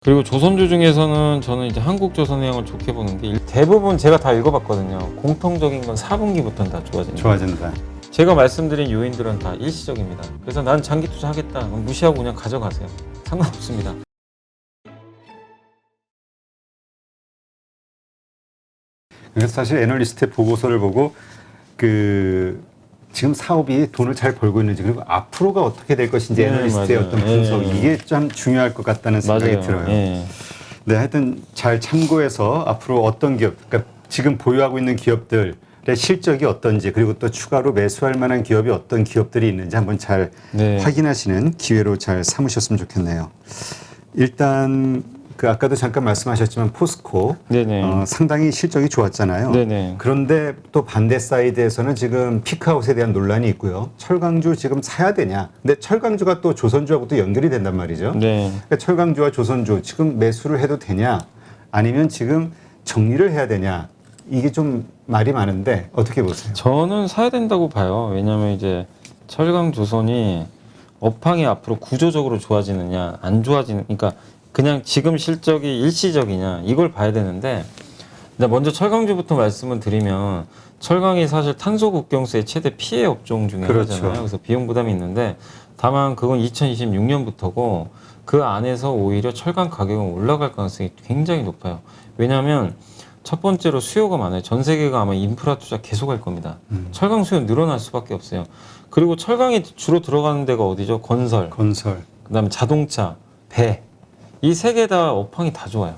그리고 조선주 중에서는 저는 이제 한국조선해양을 좋게 보는 게 대부분 제가 다 읽어봤거든요. 공통적인 건 4분기부터는 다 좋아진다. 좋아진다. 제가 말씀드린 요인들은 다 일시적입니다. 그래서 난 장기 투자하겠다. 그럼 무시하고 그냥 가져가세요. 상관없습니다. 그래서 사실 애널리스트의 보고서를 보고 지금 사업이 돈을 잘 벌고 있는지 그리고 앞으로가 어떻게 될 것인지 애널리스트의 맞아요. 어떤 분석 이게 참 중요할 것 같다는 생각이 맞아요. 들어요. 예. 네, 하여튼 잘 참고해서 앞으로 어떤 기업, 그러니까 지금 보유하고 있는 기업들의 실적이 어떤지 그리고 또 추가로 매수할 만한 기업이 어떤 기업들이 있는지 한번 잘 네. 확인하시는 기회로 잘 삼으셨으면 좋겠네요. 일단 아까도 잠깐 말씀하셨지만 포스코 네네. 상당히 실적이 좋았잖아요. 네네. 그런데 또 반대 사이드에서는 지금 피크아웃에 대한 논란이 있고요. 철강주 지금 사야 되냐? 근데 철강주가 또 조선주하고 또 연결이 된단 말이죠. 네. 그러니까 철강주와 조선주 지금 매수를 해도 되냐? 아니면 지금 정리를 해야 되냐? 이게 좀 말이 많은데 어떻게 보세요? 저는 사야 된다고 봐요. 왜냐하면 이제 철강조선이 업황이 앞으로 구조적으로 좋아지느냐 안 좋아지는, 그러니까 그냥 지금 실적이 일시적이냐 이걸 봐야 되는데, 먼저 철강주부터 말씀을 드리면 철강이 사실 탄소 국경세의 최대 피해 업종 중에 그렇죠. 하나잖아요. 그래서 비용 부담이 있는데, 다만 그건 2026년부터고 그 안에서 오히려 철강 가격은 올라갈 가능성이 굉장히 높아요. 왜냐하면 첫 번째로 수요가 많아요. 전 세계가 아마 인프라 투자 계속할 겁니다. 철강 수요 늘어날 수밖에 없어요. 그리고 철강이 주로 들어가는 데가 어디죠? 건설, 그다음에 자동차, 배. 이 세 개 다 업황이 다 좋아요.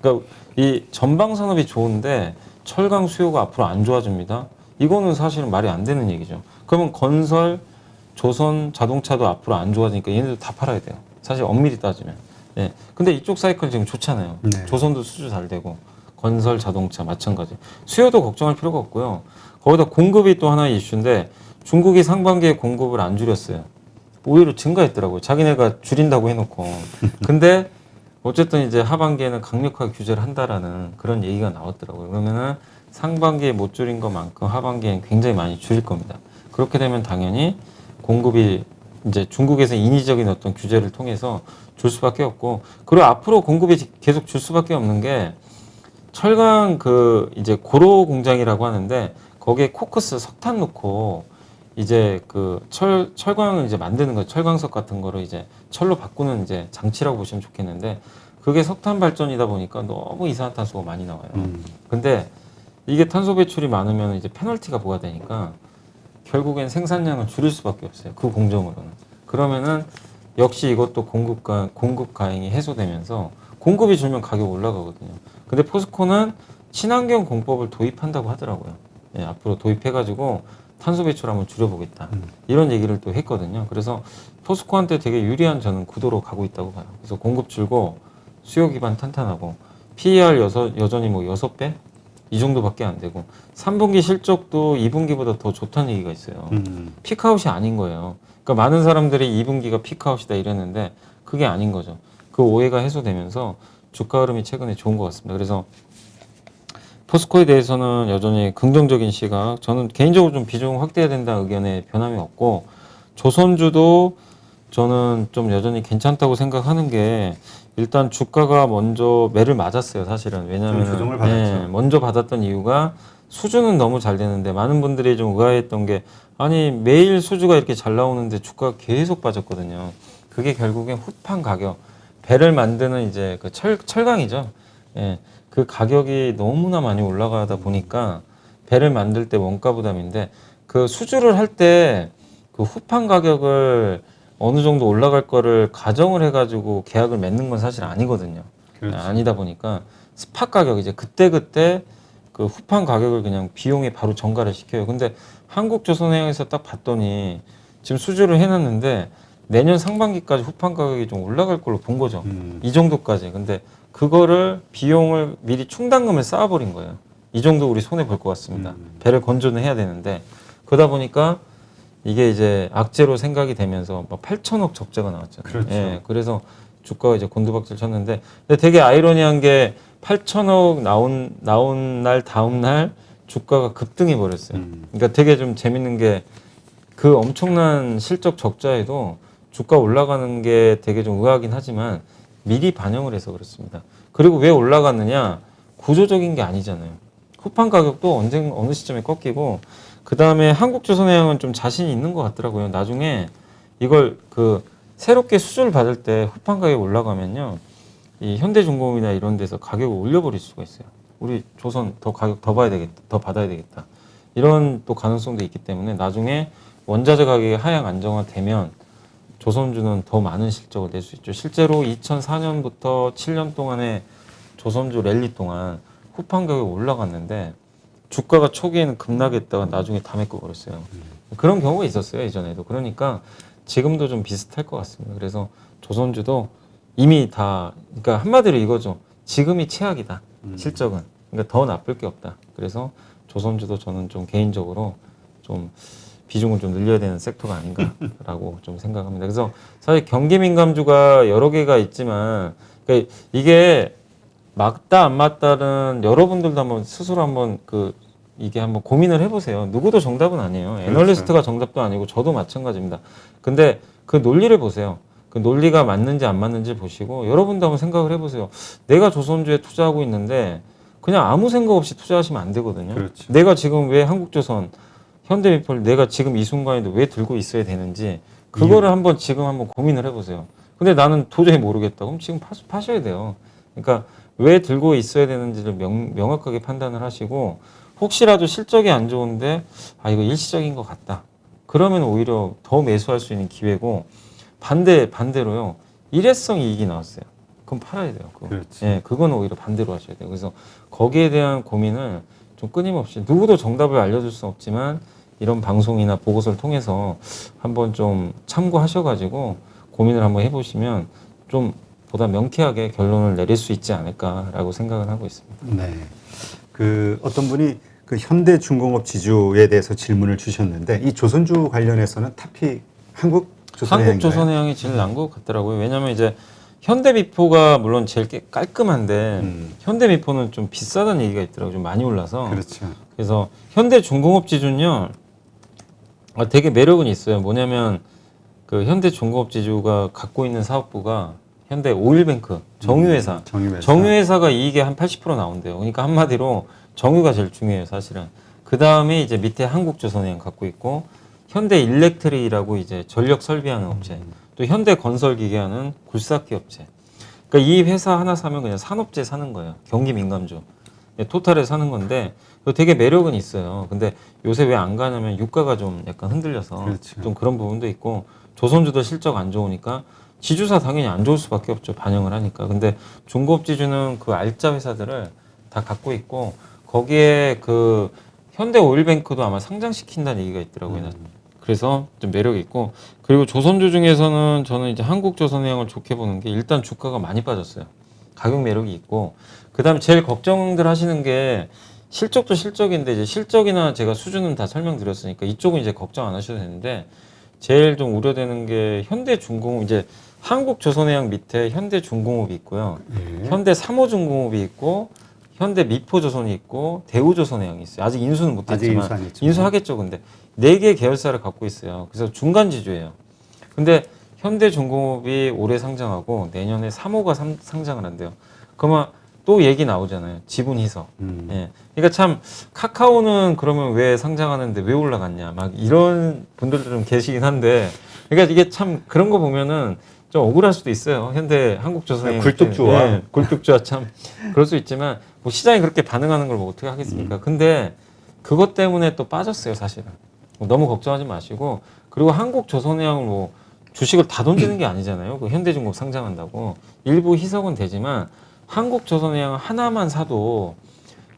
그러니까 이 전방 산업이 좋은데 철강 수요가 앞으로 안 좋아집니다. 이거는 사실은 말이 안 되는 얘기죠. 그러면 건설, 조선, 자동차도 앞으로 안 좋아지니까 얘네들 다 팔아야 돼요. 사실 엄밀히 따지면. 네. 근데 이쪽 사이클 지금 좋잖아요. 네. 조선도 수주 잘 되고 건설, 자동차 마찬가지. 수요도 걱정할 필요가 없고요. 거기다 공급이 또 하나의 이슈인데 중국이 상반기에 공급을 안 줄였어요. 오히려 증가했더라고요. 자기네가 줄인다고 해놓고. 근데 어쨌든 이제 하반기에는 강력하게 규제를 한다라는 그런 얘기가 나왔더라고요. 그러면은 상반기에 못 줄인 것만큼 하반기에는 굉장히 많이 줄일 겁니다. 그렇게 되면 당연히 공급이 이제 중국에서 인위적인 어떤 규제를 통해서 줄 수밖에 없고, 그리고 앞으로 공급이 계속 줄 수밖에 없는 게 철강 이제 고로 공장이라고 하는데 거기에 코크스 석탄 넣고 이제 철광을 이제 만드는 거, 철광석 같은 거를 이제 철로 바꾸는 이제 장치라고 보시면 좋겠는데, 그게 석탄 발전이다 보니까 너무 이산화탄소가 많이 나와요. 근데 이게 탄소 배출이 많으면 이제 페널티가 부과되니까 결국엔 생산량을 줄일 수밖에 없어요. 그 공정으로는. 그러면은 역시 이것도 공급 가행이 해소되면서 공급이 줄면 가격 올라가거든요. 근데 포스코는 친환경 공법을 도입한다고 하더라고요. 예, 앞으로 도입해가지고 탄소 배출 한번 줄여보겠다. 이런 얘기를 또 했거든요. 그래서 포스코한테 되게 유리한 저는 구도로 가고 있다고 봐요. 그래서 공급 줄고 수요 기반 탄탄하고 PER 여전히 뭐 6배? 이 정도밖에 안 되고 3분기 실적도 2분기보다 더 좋다는 얘기가 있어요. 피크아웃이 아닌 거예요. 그러니까 많은 사람들이 2분기가 피크아웃이다 이랬는데 그게 아닌 거죠. 그 오해가 해소되면서 주가 흐름이 최근에 좋은 것 같습니다. 그래서 포스코에 대해서는 여전히 긍정적인 시각, 저는 개인적으로 좀 비중 확대해야 된다는 의견에 변함이 없고, 조선주도 저는 좀 여전히 괜찮다고 생각하는 게, 일단 주가가 먼저 매를 맞았어요, 사실은. 왜냐하면 조정을 받았죠. 먼저 받았던 이유가 수주는 너무 잘 되는데 많은 분들이 좀 의아했던 게, 아니 매일 수주가 이렇게 잘 나오는데 주가가 계속 빠졌거든요. 그게 결국엔 후판 가격, 배를 만드는 이제 그 철강이죠. 예. 그 가격이 너무나 많이 올라가다 보니까 배를 만들 때 원가 부담인데, 그 수주를 할 때 그 후판 가격을 어느 정도 올라갈 거를 가정을 해가지고 계약을 맺는 건 사실 아니거든요. 그렇죠. 아니다 보니까 스팟 가격, 이제 그때 그 후판 가격을 그냥 비용에 바로 전가를 시켜요. 근데 한국조선해양에서 딱 봤더니 지금 수주를 해놨는데 내년 상반기까지 후판 가격이 좀 올라갈 걸로 본 거죠. 이 정도까지. 근데 그거를 비용을 미리 충당금을 쌓아버린 거예요. 이 정도 우리 손해 볼 것 같습니다. 배를 건조는 해야 되는데, 그러다 보니까 이게 이제 악재로 생각이 되면서 막 8천억 적자가 나왔잖아요. 그렇죠. 예, 그래서 주가가 이제 곤두박질 쳤는데, 근데 되게 아이러니한 게 8천억 나온 날 다음 날 주가가 급등해 버렸어요. 그러니까 되게 좀 재밌는 게, 그 엄청난 실적 적자에도 주가 올라가는 게 되게 좀 의아하긴 하지만 미리 반영을 해서 그렇습니다. 그리고 왜 올라갔느냐? 구조적인 게 아니잖아요. 후판 가격도 어느 시점에 꺾이고 그 다음에 한국조선해양은 좀 자신이 있는 것 같더라고요. 나중에 이걸 새롭게 수주를 받을 때 후판 가격이 올라가면요, 이 현대중공업이나 이런 데서 가격을 올려버릴 수가 있어요. 우리 조선 더 가격 더 봐야 되겠다, 더 받아야 되겠다. 이런 또 가능성도 있기 때문에 나중에 원자재 가격이 하향 안정화되면 조선주는 더 많은 실적을 낼 수 있죠. 실제로 2004년부터 7년 동안의 조선주 랠리 동안 후판 가격이 올라갔는데 주가가 초기에는 급락했다가 나중에 담에 꺼버렸어요. 그런 경우가 있었어요, 예전에도. 그러니까 지금도 좀 비슷할 것 같습니다. 그래서 조선주도 이미 그러니까 한마디로 이거죠. 지금이 최악이다, 실적은. 그러니까 더 나쁠 게 없다. 그래서 조선주도 저는 좀 개인적으로 좀 비중을 좀 늘려야 되는 섹터가 아닌가라고 좀 생각합니다. 그래서 사실 경기 민감주가 여러 개가 있지만, 그러니까 이게 맞다 안 맞다는 여러분들도 한번 스스로 한번 이게 한번 고민을 해보세요. 누구도 정답은 아니에요. 애널리스트가 정답도 아니고 저도 마찬가지입니다. 근데 그 논리를 보세요. 그 논리가 맞는지 안 맞는지 보시고 여러분도 한번 생각을 해보세요. 내가 조선주에 투자하고 있는데 그냥 아무 생각 없이 투자하시면 안 되거든요. 그렇죠. 내가 지금 왜 한국조선, 현대미폴 내가 지금 이 순간에도 왜 들고 있어야 되는지 그거를 한번 지금 한번 고민을 해보세요. 근데 나는 도저히 모르겠다. 그럼 지금 파셔야 돼요. 그러니까 왜 들고 있어야 되는지를 명확하게 판단을 하시고, 혹시라도 실적이 안 좋은데 이거 일시적인 것 같다. 그러면 오히려 더 매수할 수 있는 기회고, 반대로요. 일회성 이익이 나왔어요. 그럼 팔아야 돼요. 그렇지. 예, 그건 오히려 반대로 하셔야 돼요. 그래서 거기에 대한 고민을 좀 끊임없이, 누구도 정답을 알려줄 수 없지만 이런 방송이나 보고서를 통해서 한번 좀 참고하셔가지고 고민을 한번 해보시면 좀 보다 명쾌하게 결론을 내릴 수 있지 않을까라고 생각을 하고 있습니다. 네. 어떤 분이 현대중공업 지주에 대해서 질문을 주셨는데, 이 조선주 관련해서는 탑픽 한국조선해양인가요? 한국조선해양이 제일 난 것 같더라고요. 왜냐하면 이제 현대미포가 물론 제일 깔끔한데 현대미포는 좀 비싸다는 얘기가 있더라고요. 좀 많이 올라서. 그렇죠. 그래서 현대중공업 지주는요, 되게 매력은 있어요. 뭐냐면 현대중공업 지주가 갖고 있는 사업부가 현대 오일뱅크 정유회사. 정유회사가 이익의 한 80% 나온대요. 그러니까 한마디로 정유가 제일 중요해요, 사실은. 그 다음에 이제 밑에 한국조선해양 갖고 있고, 현대일렉트릭이라고 이제 전력 설비하는 업체, 또 현대건설기계하는 굴삭기 업체. 그러니까 이 회사 하나 사면 그냥 산업재 사는 거예요. 경기 민감주. 토탈에 사는 건데 되게 매력은 있어요. 근데 요새 왜 안 가냐면 유가가 좀 약간 흔들려서 그렇죠. 좀 그런 부분도 있고, 조선주도 실적 안 좋으니까 지주사 당연히 안 좋을 수밖에 없죠. 반영을 하니까. 근데 중고업 지주는 그 알짜 회사들을 다 갖고 있고, 거기에 현대오일뱅크도 아마 상장시킨다는 얘기가 있더라고요. 그래서 좀 매력이 있고, 그리고 조선주 중에서는 저는 이제 한국조선해양을 좋게 보는 게, 일단 주가가 많이 빠졌어요. 가격 매력이 있고, 그다음에 제일 걱정들 하시는 게, 실적도 실적인데 이제 실적이나 제가 수준은 다 설명드렸으니까 이쪽은 이제 걱정 안 하셔도 되는데, 제일 좀 우려되는 게 현대중공업, 이제 한국조선해양 밑에 현대중공업이 있고요. 현대삼호중공업이 있고, 현대미포조선이 있고, 대우조선해양이 있어요. 아직 인수는 못했지만 인수하겠죠. 근데 4개 계열사를 갖고 있어요. 그래서 중간 지주예요. 근데 현대중공업이 올해 상장하고 내년에 3호가 상장을 한대요. 그러면 또 얘기 나오잖아요. 지분 희석. 예. 그러니까 참 카카오는 그러면 왜 상장하는데 왜 올라갔냐, 막 이런 분들도 좀 계시긴 한데, 그러니까 이게 참 그런 거 보면은 좀 억울할 수도 있어요. 한국조선해양 굴뚝주와. 예, 굴뚝주와 참 그럴 수 있지만, 뭐 시장이 그렇게 반응하는 걸 뭐 어떻게 하겠습니까? 근데 그것 때문에 또 빠졌어요, 사실은. 너무 걱정하지 마시고, 그리고 한국조선해양을 뭐 주식을 다 던지는 게 아니잖아요. 현대중공업 상장한다고 일부 희석은 되지만 한국조선해양 하나만 사도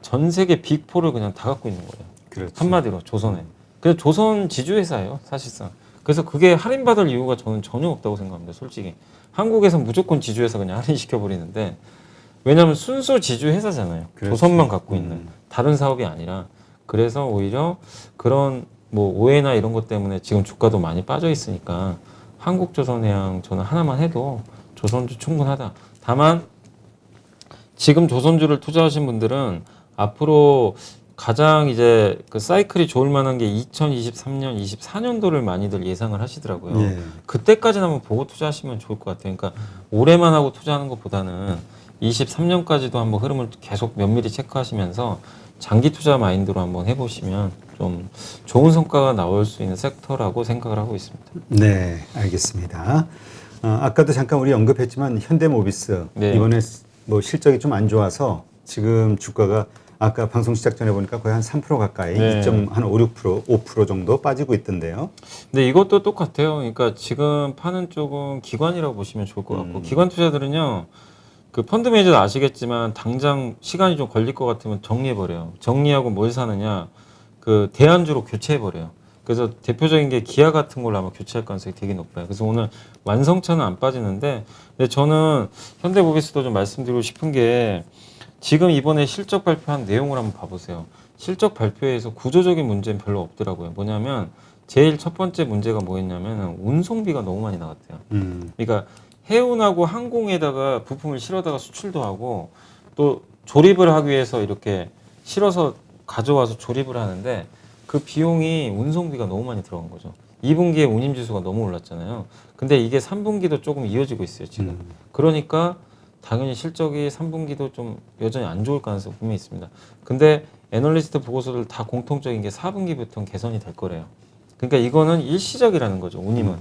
전 세계 빅4를 그냥 다 갖고 있는 거예요. 그렇죠. 한마디로 조선에. 그래서 조선 지주회사예요, 사실상. 그래서 그게 할인받을 이유가 저는 전혀 없다고 생각합니다, 솔직히. 한국에서 무조건 지주회사 그냥 할인시켜 버리는데, 왜냐하면 순수 지주회사잖아요. 그렇죠. 조선만 갖고 있는 다른 사업이 아니라. 그래서 오히려 그런 뭐 오해나 이런 것 때문에 지금 주가도 많이 빠져 있으니까 한국조선해양 저는 하나만 해도 조선주 충분하다. 다만 지금 조선주를 투자하신 분들은 앞으로 가장 이제 그 사이클이 좋을 만한 게 2023년, 24년도를 많이들 예상을 하시더라고요. 예. 그때까지는 한번 보고 투자하시면 좋을 것 같아요. 그러니까 올해만 하고 투자하는 것보다는 23년까지도 한번 흐름을 계속 면밀히 체크하시면서 장기 투자 마인드로 한번 해보시면 좀 좋은 성과가 나올 수 있는 섹터라고 생각을 하고 있습니다. 네, 알겠습니다. 아까도 잠깐 우리 언급했지만 현대모비스 네. 이번에 뭐 실적이 좀 안 좋아서 지금 주가가 아까 방송 시작 전에 보니까 거의 한 3% 가까이 네. 2.5% 5% 정도 빠지고 있던데요. 근데 이것도 똑같아요. 그러니까 지금 파는 쪽은 기관이라고 보시면 좋을 것 같고 기관 투자들은요. 그 펀드 매니저도 아시겠지만 당장 시간이 좀 걸릴 것 같으면 정리해버려요. 정리하고 뭘 사느냐. 그 대안주로 교체해버려요. 그래서 대표적인 게 기아 같은 걸로 아마 교체할 가능성이 되게 높아요. 그래서 오늘 완성차는 안 빠지는데 근데 저는 현대모비스도 좀 말씀드리고 싶은 게 지금 이번에 실적 발표한 내용을 한번 봐보세요. 실적 발표에서 구조적인 문제는 별로 없더라고요. 뭐냐면 제일 첫 번째 문제가 뭐였냐면 운송비가 너무 많이 나왔대요. 그러니까 해운하고 항공에다가 부품을 실어다가 수출도 하고 또 조립을 하기 위해서 이렇게 실어서 가져와서 조립을 하는데 그 비용이 운송비가 너무 많이 들어간 거죠. 2분기에 운임지수가 너무 올랐잖아요. 근데 이게 3분기도 조금 이어지고 있어요, 지금. 그러니까 당연히 실적이 3분기도 좀 여전히 안 좋을 가능성이 분명히 있습니다. 근데 애널리스트 보고서들 다 공통적인 게 4분기부터는 개선이 될 거래요. 그러니까 이거는 일시적이라는 거죠, 운임은.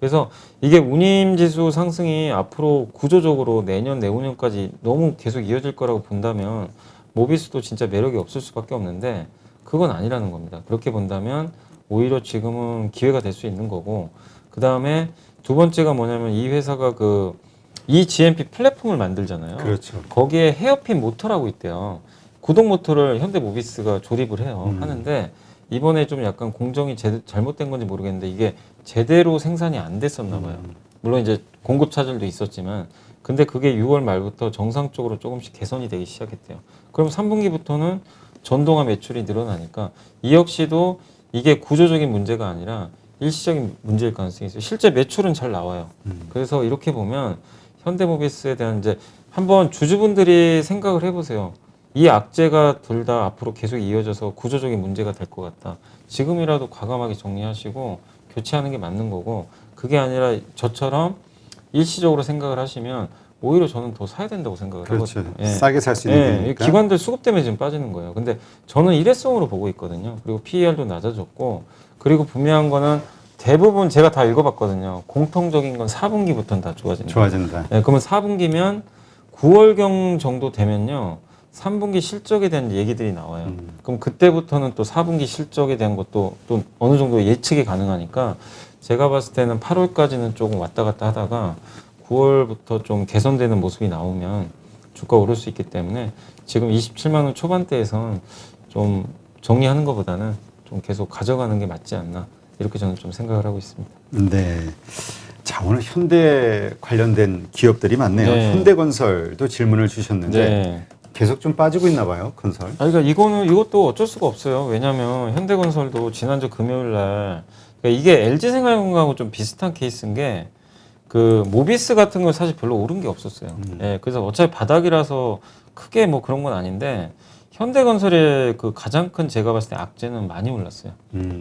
그래서 이게 운임지수 상승이 앞으로 구조적으로 내년, 내후년까지 너무 계속 이어질 거라고 본다면 모비스도 진짜 매력이 없을 수밖에 없는데 그건 아니라는 겁니다. 그렇게 본다면 오히려 지금은 기회가 될 수 있는 거고 그 다음에 두 번째가 뭐냐면 이 회사가 그 eGMP 플랫폼을 만들잖아요. 그렇죠. 거기에 헤어핀 모터라고 있대요. 구동 모터를 현대모비스가 조립을 해요. 하는데 이번에 좀 약간 공정이 잘못된 건지 모르겠는데 이게 제대로 생산이 안 됐었나 봐요. 물론 이제 공급 차질도 있었지만 근데 그게 6월 말부터 정상적으로 조금씩 개선이 되기 시작했대요. 그럼 3분기부터는 전동화 매출이 늘어나니까 이 역시도 이게 구조적인 문제가 아니라 일시적인 문제일 가능성이 있어요. 실제 매출은 잘 나와요. 그래서 이렇게 보면 현대모비스에 대한 이제 한번 주주분들이 생각을 해보세요. 이 악재가 둘 다 앞으로 계속 이어져서 구조적인 문제가 될 것 같다. 지금이라도 과감하게 정리하시고 교체하는 게 맞는 거고 그게 아니라 저처럼 일시적으로 생각을 하시면 오히려 저는 더 사야 된다고 생각을 그렇죠. 하거든요. 예. 싸게 살 수 있는 예, 거니까. 기관들 수급 때문에 지금 빠지는 거예요. 근데 저는 일회성으로 보고 있거든요. 그리고 PER도 낮아졌고 그리고 분명한 거는 대부분 제가 다 읽어봤거든요. 공통적인 건 4분기부터는 다 좋아진다. 좋아진다. 예, 그러면 4분기면 9월경 정도 되면요. 3분기 실적에 대한 얘기들이 나와요. 그럼 그때부터는 또 4분기 실적에 대한 것도 또 어느 정도 예측이 가능하니까 제가 봤을 때는 8월까지는 조금 왔다 갔다 하다가 9월부터 좀 개선되는 모습이 나오면 주가 오를 수 있기 때문에 지금 27만 원 초반대에선 좀 정리하는 것보다는 좀 계속 가져가는 게 맞지 않나 이렇게 저는 좀 생각을 하고 있습니다. 네. 자, 오늘 현대 관련된 기업들이 많네요. 네. 현대건설도 질문을 주셨는데 네. 계속 좀 빠지고 있나 봐요, 건설. 그러니까 이것도 어쩔 수가 없어요. 왜냐하면 현대건설도 지난주 금요일 날 그러니까 이게 LG생활건강하고 좀 비슷한 케이스인 게 그 모비스 같은 건 사실 별로 오른 게 없었어요. 예, 그래서 어차피 바닥이라서 크게 뭐 그런 건 아닌데 현대건설의 그 가장 큰 제가 봤을 때 악재는 많이 올랐어요.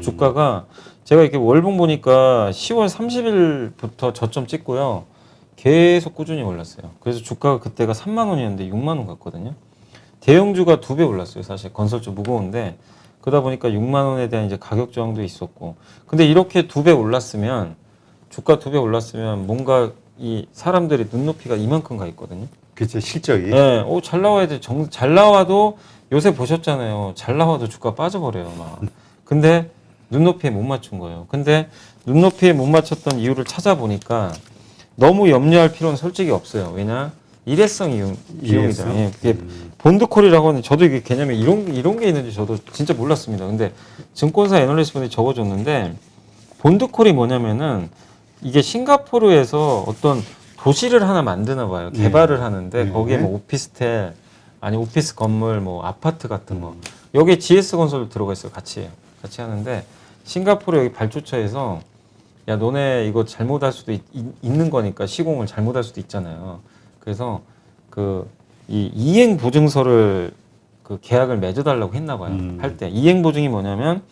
주가가 제가 이렇게 월봉 보니까 10월 30일부터 저점 찍고요. 계속 꾸준히 올랐어요. 그래서 주가가 그때가 3만 원이었는데 6만 원 갔거든요. 대형주가 2배 올랐어요. 사실 건설주 무거운데 그러다 보니까 6만 원에 대한 이제 가격 저항도 있었고 근데 이렇게 2배 올랐으면 주가 2배 올랐으면 뭔가 이 사람들이 눈높이가 이만큼 가 있거든요. 그렇죠, 실적이. 네, 잘 나와야 돼. 잘 나와도 요새 보셨잖아요. 잘 나와도 주가 빠져버려요, 막. 근데 눈높이에 못 맞춘 거예요. 근데 눈높이에 못 맞췄던 이유를 찾아보니까 너무 염려할 필요는 솔직히 없어요. 왜냐? 일회성 비용이다. 예, 그게 본드콜이라고 하는 저도 이게 개념이 이런 게 있는지 저도 진짜 몰랐습니다. 근데 증권사 애널리스트 분이 적어줬는데 본드콜이 뭐냐면은 이게 싱가포르에서 어떤 도시를 하나 만드나 봐요. 개발을 하는데 거기에 뭐 오피스텔 아니 오피스 건물 뭐 아파트 같은 거 여기에 GS건설도 들어가 있어요. 같이 하는데 싱가포르 여기 발주처에서 야 너네 이거 잘못할 수도 있는 거니까 시공을 잘못할 수도 있잖아요. 그래서 그 이 이행 보증서를 그 계약을 맺어달라고 했나 봐요. 할 때 이행 보증이 뭐냐면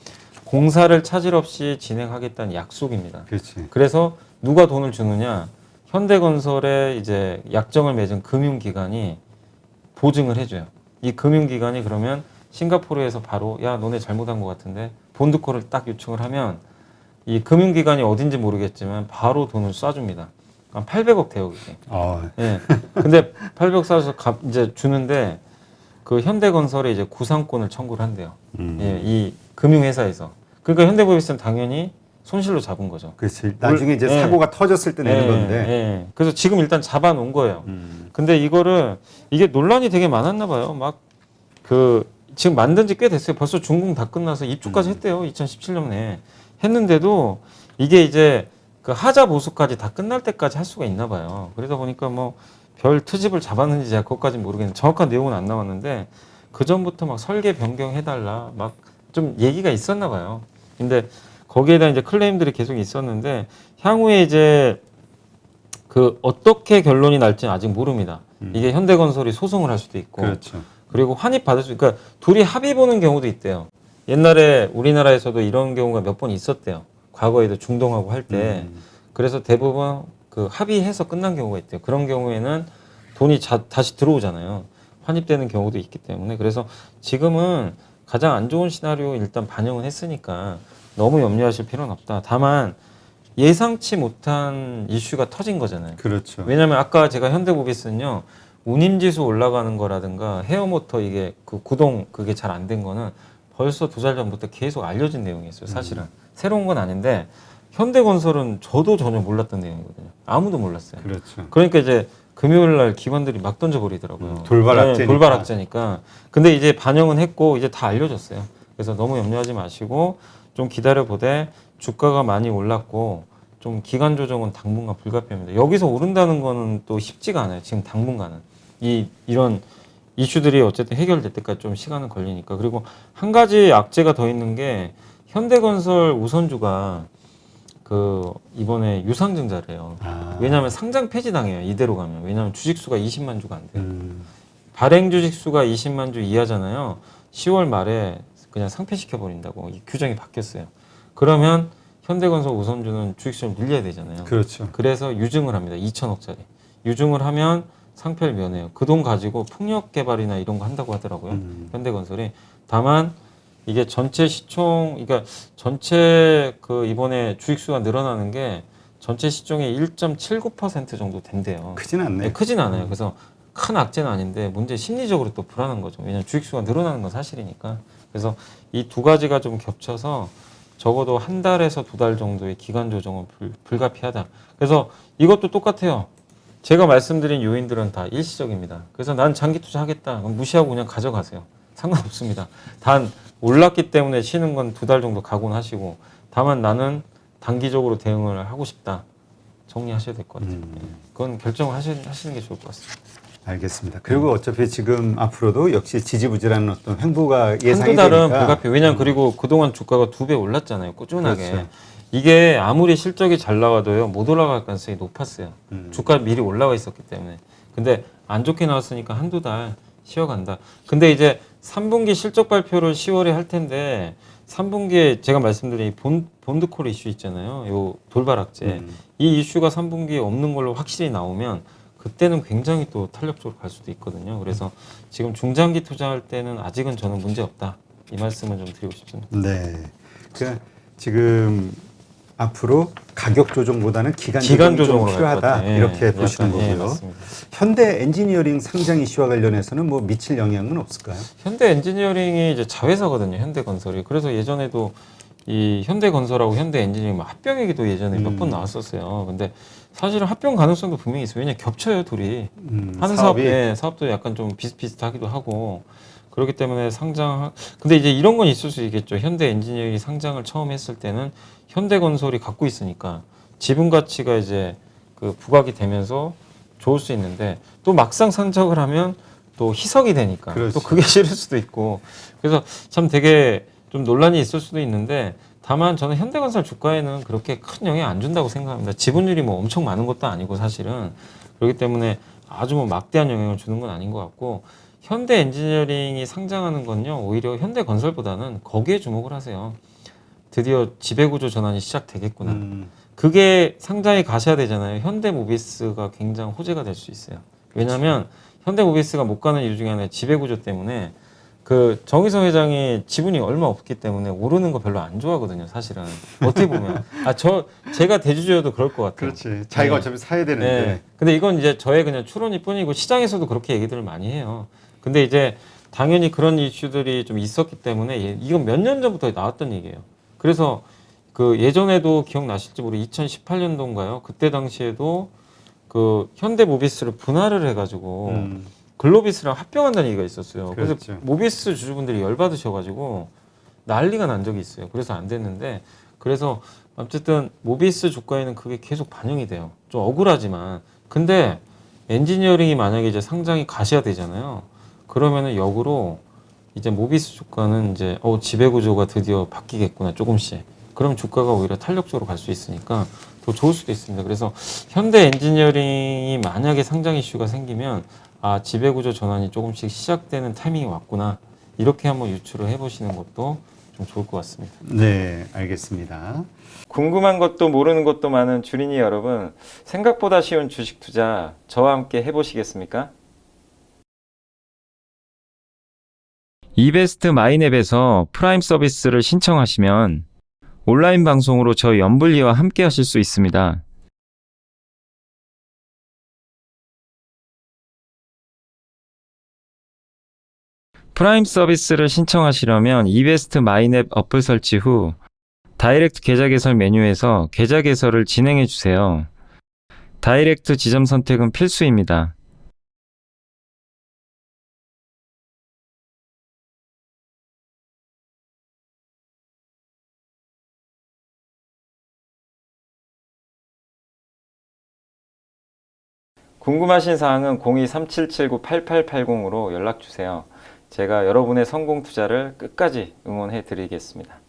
공사를 차질 없이 진행하겠다는 약속입니다. 그렇지. 그래서 누가 돈을 주느냐? 현대건설에 이제 약정을 맺은 금융기관이 보증을 해줘요. 이 금융기관이 그러면 싱가포르에서 바로 야 너네 잘못한 것 같은데 본드콜을 딱 요청을 하면 이 금융기관이 어딘지 모르겠지만 바로 돈을 쏴줍니다. 한 800억 돼요 그게. 예. 근데 800억 쏴서 이제 주는데 그 현대건설에 이제 구상권을 청구를 한대요. 예, 이 금융회사에서. 그러니까 현대모비스는 당연히 손실로 잡은 거죠. 그렇지. 나중에 이제 사고가 터졌을 때 내는 건데. 예. 그래서 지금 일단 잡아놓은 거예요. 근데 이게 논란이 되게 많았나 봐요. 막 그 지금 만든 지 꽤 됐어요. 벌써 준공 다 끝나서 입주까지 했대요. 2017년에 했는데도 이게 이제 그 하자 보수까지 다 끝날 때까지 할 수가 있나 봐요. 그러다 보니까 뭐 별 트집을 잡았는지 제가 그것까지는 모르겠는데 정확한 내용은 안 나왔는데 그 전부터 막 설계 변경해달라 막 좀 얘기가 있었나 봐요. 근데 거기에다 이제 클레임들이 계속 있었는데 향후에 이제 그 어떻게 결론이 날지는 아직 모릅니다. 이게 현대건설이 소송을 할 수도 있고, 그렇죠. 그리고 환입 받을 수, 그러니까 둘이 합의 보는 경우도 있대요. 옛날에 우리나라에서도 이런 경우가 몇 번 있었대요. 과거에도 중동하고 할 때. 그래서 대부분 그 합의해서 끝난 경우가 있대요. 그런 경우에는 돈이 다시 들어오잖아요. 환입되는 경우도 있기 때문에. 그래서 지금은 가장 안 좋은 시나리오 일단 반영은 했으니까 너무 염려하실 필요는 없다. 다만 예상치 못한 이슈가 터진 거잖아요. 그렇죠. 왜냐하면 아까 제가 현대모비스는요 운임지수 올라가는 거라든가 헤어모터 이게 그 구동 그게 잘 안 된 거는 벌써 2달 전부터 계속 알려진 내용이었어요. 사실은 새로운 건 아닌데 현대건설은 저도 전혀 몰랐던 내용이거든요. 아무도 몰랐어요. 그렇죠. 그러니까 이제 금요일 날 기관들이 막 던져버리더라고요. 돌발 악재니까. 돌발 악재니까. 근데 이제 반영은 했고 이제 다 알려졌어요. 그래서 너무 염려하지 마시고 좀 기다려보되 주가가 많이 올랐고 좀 기간 조정은 당분간 불가피합니다. 여기서 오른다는 거는 또 쉽지가 않아요. 지금 당분간은. 이런 이슈들이 어쨌든 해결될 때까지 좀 시간은 걸리니까. 그리고 한 가지 악재가 더 있는 게 현대건설 우선주가 그 이번에 유상증자래요. 왜냐하면 상장 폐지당해요. 이대로 가면. 왜냐하면 주식수가 20만 주가 안 돼요. 발행 주식수가 20만 주 이하잖아요. 10월 말에 그냥 상폐시켜 버린다고 이 규정이 바뀌었어요. 그러면 현대건설 우선주는 주식수를 늘려야 되잖아요. 그렇죠. 그래서 유증을 합니다. 2천억짜리. 유증을 하면 상패를 면해요. 그 돈 가지고 풍력 개발이나 이런 거 한다고 하더라고요. 현대건설이. 다만 이게 전체 시총, 그러니까 전체 그 이번에 주식수가 늘어나는 게 전체 시총의 1.79% 정도 된대요. 크진 않네. 네, 크진 않아요. 그래서 큰 악재는 아닌데 문제 심리적으로 또 불안한 거죠. 왜냐하면 주식수가 늘어나는 건 사실이니까. 그래서 이 두 가지가 좀 겹쳐서 적어도 한 달에서 2달 정도의 기간 조정은 불가피하다. 그래서 이것도 똑같아요. 제가 말씀드린 요인들은 다 일시적입니다. 그래서 난 장기 투자하겠다. 그럼 무시하고 그냥 가져가세요. 상관없습니다. 단 올랐기 때문에 쉬는 건 2달 정도 각오하시고 다만 나는 단기적으로 대응을 하고 싶다. 정리하셔야 될 것 같아요. 그건 결정하시는 게 좋을 것 같습니다. 알겠습니다. 그리고 어차피 지금 앞으로도 역시 지지부진한 어떤 횡보가 예상이 한두 달은 되니까. 불가피해요. 왜냐하면 그리고 그동안 주가가 2배 올랐잖아요. 꾸준하게. 그렇죠. 이게 아무리 실적이 잘 나와도요. 못 올라갈 가능성이 높았어요. 주가 미리 올라와 있었기 때문에. 근데 안 좋게 나왔으니까 한두 달 쉬어간다. 근데 이제 3분기 실적 발표를 10월에 할 텐데 3분기에 제가 말씀드린 본드콜 이슈 있잖아요. 요 돌발 악재. 이 이슈가 3분기에 없는 걸로 확실히 나오면 그때는 굉장히 또 탄력적으로 갈 수도 있거든요. 그래서 지금 중장기 투자할 때는 아직은 저는 문제 없다. 이 말씀을 좀 드리고 싶습니다. 네. 그러니까 지금 앞으로 가격 조정보다는 기간 조정이 좀 조정으로 필요하다. 예, 이렇게 약간, 보시는 거고요. 맞습니다. 현대 엔지니어링 상장 이슈와 관련해서는 뭐 미칠 영향은 없을까요? 현대 엔지니어링이 이제 자회사거든요. 현대건설이. 그래서 예전에도 이 현대건설하고 현대엔지니어링 합병얘기도 예전에 몇 번 나왔었어요. 근데 사실은 합병 가능성도 분명히 있어요. 왜냐 겹쳐요, 둘이. 하는 사업도 약간 좀 비슷비슷하기도 하고. 그렇기 때문에 근데 이제 이런 건 있을 수 있겠죠. 현대엔지니어링이 상장을 처음 했을 때는 현대건설이 갖고 있으니까 지분 가치가 이제 그 부각이 되면서 좋을 수 있는데 또 막상 상장을 하면 또 희석이 되니까 그렇지. 또 그게 싫을 수도 있고. 그래서 참 되게 좀 논란이 있을 수도 있는데 다만 저는 현대건설 주가에는 그렇게 큰 영향 안 준다고 생각합니다. 지분율이 뭐 엄청 많은 것도 아니고 사실은. 그렇기 때문에 아주 뭐 막대한 영향을 주는 건 아닌 것 같고 현대 엔지니어링이 상장하는 건요 오히려 현대건설보다는 거기에 주목을 하세요. 드디어 지배구조 전환이 시작되겠구나. 그게 상장에 가셔야 되잖아요. 현대모비스가 굉장히 호재가 될 수 있어요. 왜냐하면 현대모비스가 못 가는 이유 중에 하나는 지배구조 때문에 그 정의성 회장이 지분이 얼마 없기 때문에 오르는 거 별로 안 좋아하거든요. 사실은 어떻게 보면 제가 대주주여도 그럴 것 같아요. 그렇지. 자기가 네. 어차피 사야 되는데. 네. 근데 이건 이제 저의 그냥 추론일 뿐이고 시장에서도 그렇게 얘기들을 많이 해요. 근데 이제 당연히 그런 이슈들이 좀 있었기 때문에 이건 몇 년 전부터 나왔던 얘기예요. 그래서 그 예전에도 기억나실지 모르 2018년도인가요? 그때 당시에도 그 현대모비스를 분할을 해가지고 글로비스랑 합병한다는 얘기가 있었어요. 그래서 그렇죠. 모비스 주주분들이 열받으셔가지고 난리가 난 적이 있어요. 그래서 안 됐는데 그래서 어쨌든 모비스 주가에는 그게 계속 반영이 돼요. 좀 억울하지만 근데 엔지니어링이 만약에 이제 상장이 가셔야 되잖아요. 그러면은 역으로 이제 모비스 주가는 이제 지배 구조가 드디어 바뀌겠구나 조금씩. 그럼 주가가 오히려 탄력적으로 갈 수 있으니까 더 좋을 수도 있습니다. 그래서 현대 엔지니어링이 만약에 상장 이슈가 생기면 지배 구조 전환이 조금씩 시작되는 타이밍이 왔구나. 이렇게 한번 유추를 해보시는 것도 좀 좋을 것 같습니다. 네, 알겠습니다. 궁금한 것도 모르는 것도 많은 주린이 여러분, 생각보다 쉬운 주식 투자 저와 함께 해보시겠습니까? 이베스트 마이넷에서 프라임 서비스를 신청하시면 온라인 방송으로 저희 연불리와 함께 하실 수 있습니다. 프라임 서비스를 신청하시려면 이베스트 마이넷 어플 설치 후 다이렉트 계좌 개설 메뉴에서 계좌 개설을 진행해 주세요. 다이렉트 지점 선택은 필수입니다. 궁금하신 사항은 02-3779-8880으로 연락 주세요. 제가 여러분의 성공 투자를 끝까지 응원해 드리겠습니다.